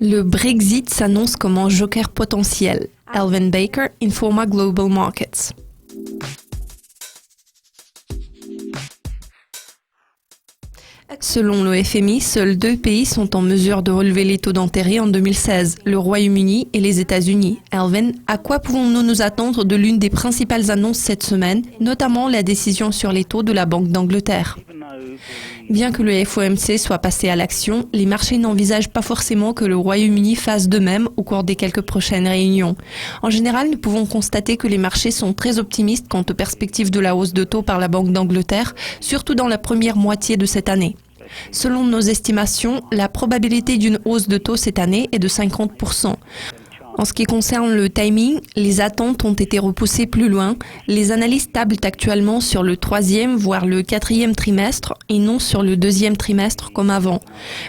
Le Brexit s'annonce comme un joker potentiel. Elvin Baker, Informa Global Markets. Selon le FMI, seuls 2 pays sont en mesure de relever les taux d'intérêt en 2016, le Royaume-Uni et les États-Unis. Elvin, à quoi pouvons-nous nous attendre de l'une des principales annonces cette semaine, notamment la décision sur les taux de la Banque d'Angleterre? Bien que le FOMC soit passé à l'action, les marchés n'envisagent pas forcément que le Royaume-Uni fasse de même au cours des quelques prochaines réunions. En général, nous pouvons constater que les marchés sont très optimistes quant aux perspectives de la hausse de taux par la Banque d'Angleterre, surtout dans la première moitié de cette année. Selon nos estimations, la probabilité d'une hausse de taux cette année est de 50%. En ce qui concerne le timing, les attentes ont été repoussées plus loin. Les analystes tablent actuellement sur le 3e, voire le 4e trimestre et non sur le 2e trimestre comme avant.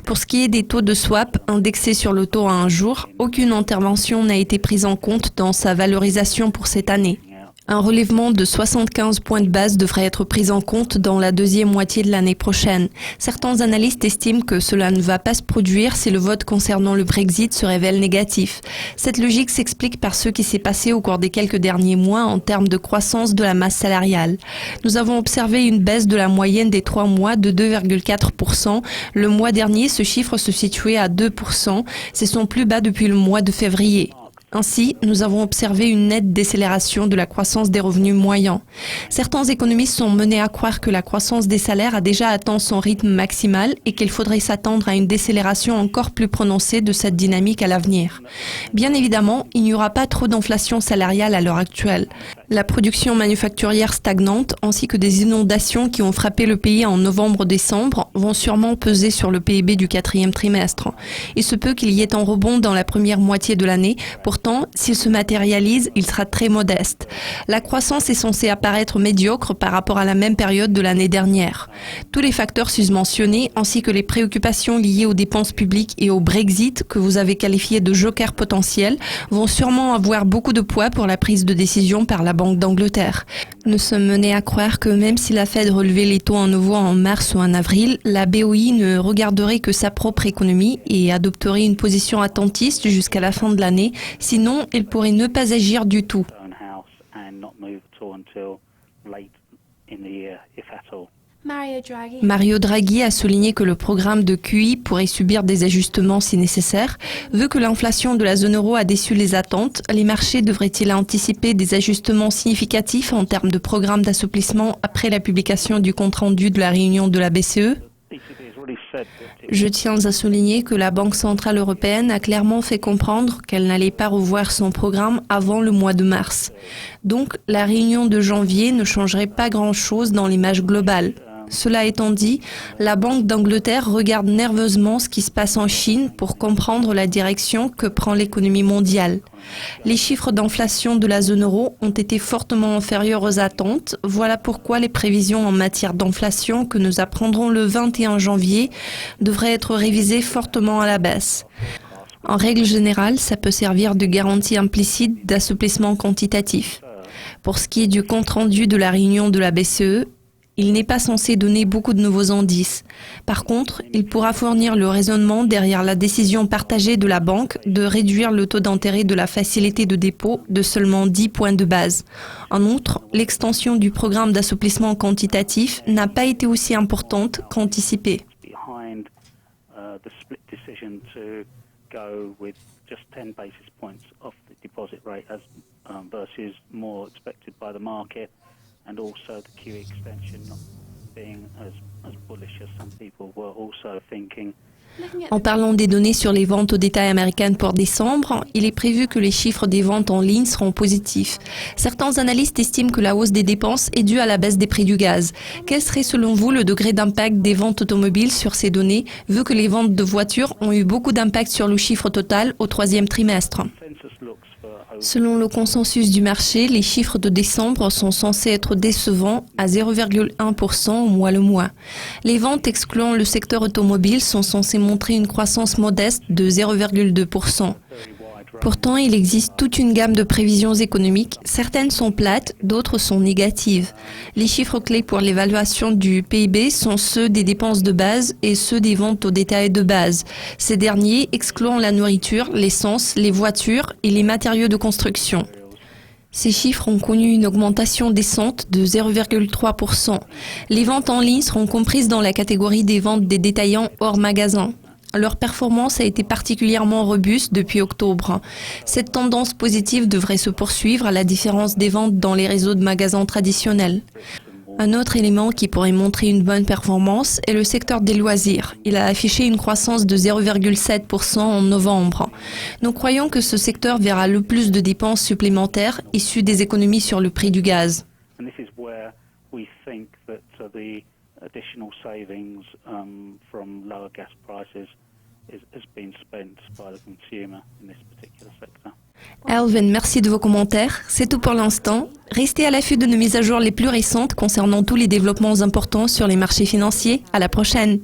Pour ce qui est des taux de swap indexés sur le taux à 1 jour, aucune intervention n'a été prise en compte dans sa valorisation pour cette année. Un relèvement de 75 points de base devrait être pris en compte dans la deuxième moitié de l'année prochaine. Certains analystes estiment que cela ne va pas se produire si le vote concernant le Brexit se révèle négatif. Cette logique s'explique par ce qui s'est passé au cours des quelques derniers mois en termes de croissance de la masse salariale. Nous avons observé une baisse de la moyenne des 3 mois de 2,4%. Le mois dernier, ce chiffre se situait à 2%. C'est son plus bas depuis le mois de février. Ainsi, nous avons observé une nette décélération de la croissance des revenus moyens. Certains économistes sont menés à croire que la croissance des salaires a déjà atteint son rythme maximal et qu'il faudrait s'attendre à une décélération encore plus prononcée de cette dynamique à l'avenir. Bien évidemment, il n'y aura pas trop d'inflation salariale à l'heure actuelle. La production manufacturière stagnante ainsi que des inondations qui ont frappé le pays en novembre-décembre vont sûrement peser sur le PIB du 4e trimestre. Il se peut qu'il y ait un rebond dans la première moitié de l'année. Pourtant, s'il se matérialise, il sera très modeste. La croissance est censée apparaître médiocre par rapport à la même période de l'année dernière. Tous les facteurs susmentionnés ainsi que les préoccupations liées aux dépenses publiques et au Brexit que vous avez qualifié de joker potentiel vont sûrement avoir beaucoup de poids pour la prise de décision par la Banque d'Angleterre. Nous sommes menés à croire que même si la Fed relevait les taux à nouveau en mars ou en avril, la BOE ne regarderait que sa propre économie et adopterait une position attentiste jusqu'à la fin de l'année. Sinon, elle pourrait ne pas agir du tout. Mario Draghi a souligné que le programme de QE pourrait subir des ajustements si nécessaire. Vu que l'inflation de la zone euro a déçu les attentes, les marchés devraient-ils anticiper des ajustements significatifs en termes de programme d'assouplissement après la publication du compte-rendu de la réunion de la BCE ? Je tiens à souligner que la Banque centrale européenne a clairement fait comprendre qu'elle n'allait pas revoir son programme avant le mois de mars. Donc, la réunion de janvier ne changerait pas grand-chose dans l'image globale. Cela étant dit, la Banque d'Angleterre regarde nerveusement ce qui se passe en Chine pour comprendre la direction que prend l'économie mondiale. Les chiffres d'inflation de la zone euro ont été fortement inférieurs aux attentes. Voilà pourquoi les prévisions en matière d'inflation que nous apprendrons le 21 janvier devraient être révisées fortement à la baisse. En règle générale, ça peut servir de garantie implicite d'assouplissement quantitatif. Pour ce qui est du compte-rendu de la réunion de la BCE, il n'est pas censé donner beaucoup de nouveaux indices. Par contre, il pourra fournir le raisonnement derrière la décision partagée de la banque de réduire le taux d'intérêt de la facilité de dépôt de seulement 10 points de base. En outre, l'extension du programme d'assouplissement quantitatif n'a pas été aussi importante qu'anticipée. And also the QE extension not being as bullish as some people were also thinking. En parlant des données sur les ventes au détail américaines pour décembre, il est prévu que les chiffres des ventes en ligne seront positifs. Certains analystes estiment que la hausse des dépenses est due à la baisse des prix du gaz. Quel serait selon vous le degré d'impact des ventes automobiles sur ces données, vu que les ventes de voitures ont eu beaucoup d'impact sur le chiffre total au 3e trimestre ? Selon le consensus du marché, les chiffres de décembre sont censés être décevants à 0,1% au mois le mois. Les ventes excluant le secteur automobile sont censées montrer une croissance modeste de 0,2%. Pourtant, il existe toute une gamme de prévisions économiques. Certaines sont plates, d'autres sont négatives. Les chiffres clés pour l'évaluation du PIB sont ceux des dépenses de base et ceux des ventes au détail de base. Ces derniers excluant la nourriture, l'essence, les voitures et les matériaux de construction. Ces chiffres ont connu une augmentation décente de 0,3%. Les ventes en ligne seront comprises dans la catégorie des ventes des détaillants hors magasin. Leur performance a été particulièrement robuste depuis octobre. Cette tendance positive devrait se poursuivre à la différence des ventes dans les réseaux de magasins traditionnels. Un autre élément qui pourrait montrer une bonne performance est le secteur des loisirs. Il a affiché une croissance de 0,7% en novembre. Nous croyons que ce secteur verra le plus de dépenses supplémentaires issues des économies sur le prix du gaz. Additional savings from lower gas prices has been spent by the consumer in this particular sector. Alvin, merci de vos commentaires. C'est tout pour l'instant. Restez à l'affût de nos mises à jour les plus récentes concernant tous les développements importants sur les marchés financiers. À la prochaine.